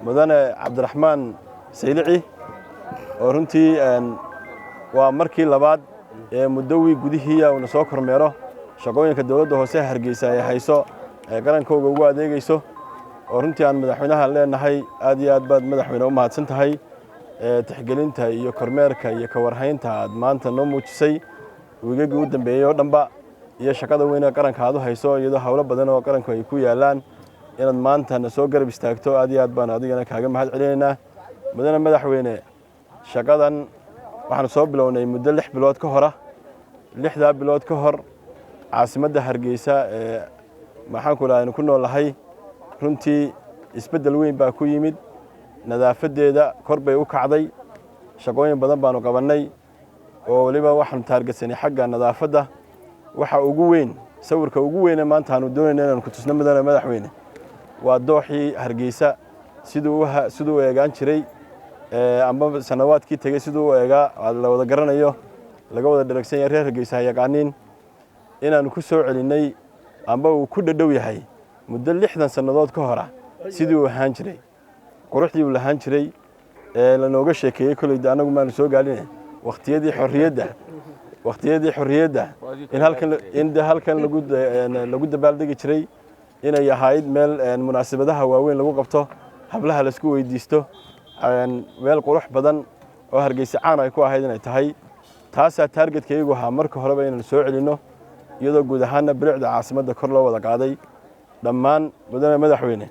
mudane cabdiraxmaan saylici oo runtii waa markii labaad ee muddo gudihii uu soo kormeero shaqooyinka dawladda hoose Hargeysa ay hayso qarankooda ugu adeegayso oo runtii aan madaxweynaha leenahay aad iyo aad baad madaxweyne u mahadsan tahay tixgelinta iyo kormeerka iyo ka warhaynta aad maanta noo muujisay wiigagii u dambeeyay oo dhanba iyo shaqada weyn ee qaranka aad u hayso iyadoo hawlo badan oo qaranku ay ku yaalaan inaad maanta na soo garab istaagto aad iyo aad baan adigana kaaga mahad celinaynaa mudane madaxweyne shaqadan waxaan soo bilownay muddo 6 bilood ka hor 6 bilood ka hor caasimadda Hargeysa maxaan ku lahayn ku noolahay runtii isbedel weyn baa ku yimid nadaafadeeda kor bay u kacday shaqooyin badan baanu qabanay oo waliba waxaan taargetsanay xagga nadaafadda waxa ugu weyn sawirka ugu weyn maanta aanu doonaynaa inaan ku tusno mudane madaxweyne waa dooxii Hargeysa sidoo eegaan jiray amba sanawaadkii tagay sidoo eegaa la wada garanayo laga wada dhalagsan yahay reer Hargeysa yaqaaniin inaan ku soo celinay amba uu ku dhadhow yahay muddo 60 sanadood ka hor sidoo ahaan jiray quruxdii uu lahaan jiray la nooga sheekeeyay kulay anagu ma soo gaalinay waqtiyadii xorriyadda in halkan lagu dabaaldegi jiray inay ahayd meel munaasabadaha waaweyn lagu qabto hablaha la isku weydiisto meel qurux badan oo Hargeysa caan ay ku ahayd inay tahay taasa targetkaygu ahaa marka horeba inaan soo celino iyadoo guud ahaan bilicda caasimadda kor loo wada qaaday dhammaan mudane madaxweyne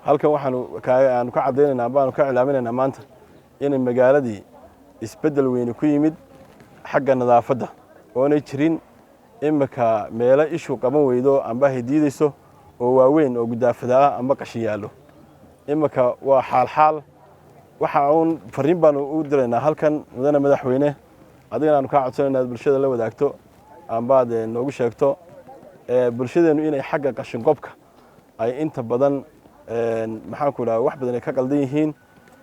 halkan waxaan ka cadeynaynaa baan ka cilaaminaynaa maanta in magaaladii isbedel weyn ku yimid xagga nadaafadda oo ay jirin imika meelo ishu qaban weydo amba hadiidayso oo waaweyn oo gudaafada amba qashin yaalo imika waa xaal waxa uu fariin baan u direynaa halkan mudane madaxweyne adigana aan ka codsanaynaa bulshada la wadaagto amba noogu sheegto bulshadeenu inay xagga qashin qobka ay inta badan maxaan ku lahaa wax badan ay ka qaldan yihiin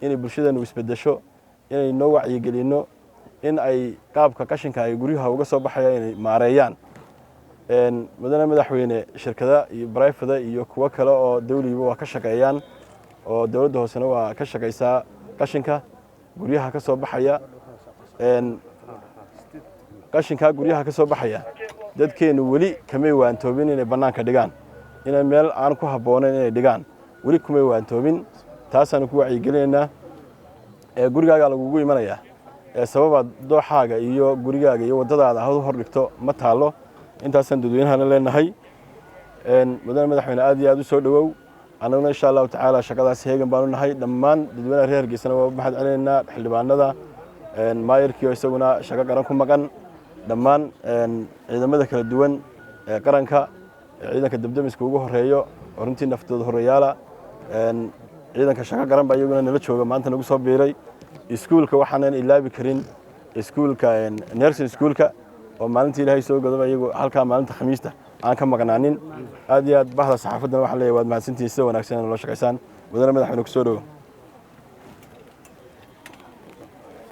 inay bulshadeenu isbedesho inay noo wacyi gelino in ay qaabka qashinka ay guryaha uga soo baxayaan inay maareeyaan mudane madaxweyne shirkada iyo private iyo kuwa kale oo dawliga waa ka shaqeeyaan oo dawladda hoosena waa ka shaqeysaa qashinka guryaha ka soo baxaya qashinka guryaha ka soo baxaya dadkeenu wali kamay waantoobin inay banaanka dhigaan inay meel aan ku habboonayn inay dhigaan wali kumay waantoobin taasaan ku wacyi gelinaynaa gurigaaga lagugu imanaya sababa dooxaaga iyo gurigaaga iyo wadadaada hor dhigto ma taalo intaasaan dadweynaha leenahay mudane madaxweyne aad iyo aad u soo dhawow anaguna insha Allah taala shaqadaas heegan baan u nahay dhammaan dadweynaha reer Hargeysa waa mahad celinaynaa xildhibaanada maayirkiyo isaguna shaqo qaran ku maqan dhammaan ciidamada kala duwan ee qaranka ciidanka dabdamiska ugu horeeyo runtii naftooda horeeyala ciidanka shaqo qaran baa iyaguna nala jooga maanta nagu soo biiray iskuulka waxaan ilaabi karin iskuulka nursing schoolka oo maalintii Ilaahay soo go'day iyagu halka maalinta Khamiista aan ka maqnaanin aad iyo aad bahda saxaafadda waxa leeyahay waad mahadsantihiin sida wanaagsan loo shaqeysaan mudane madaxweyne ku soo dhawo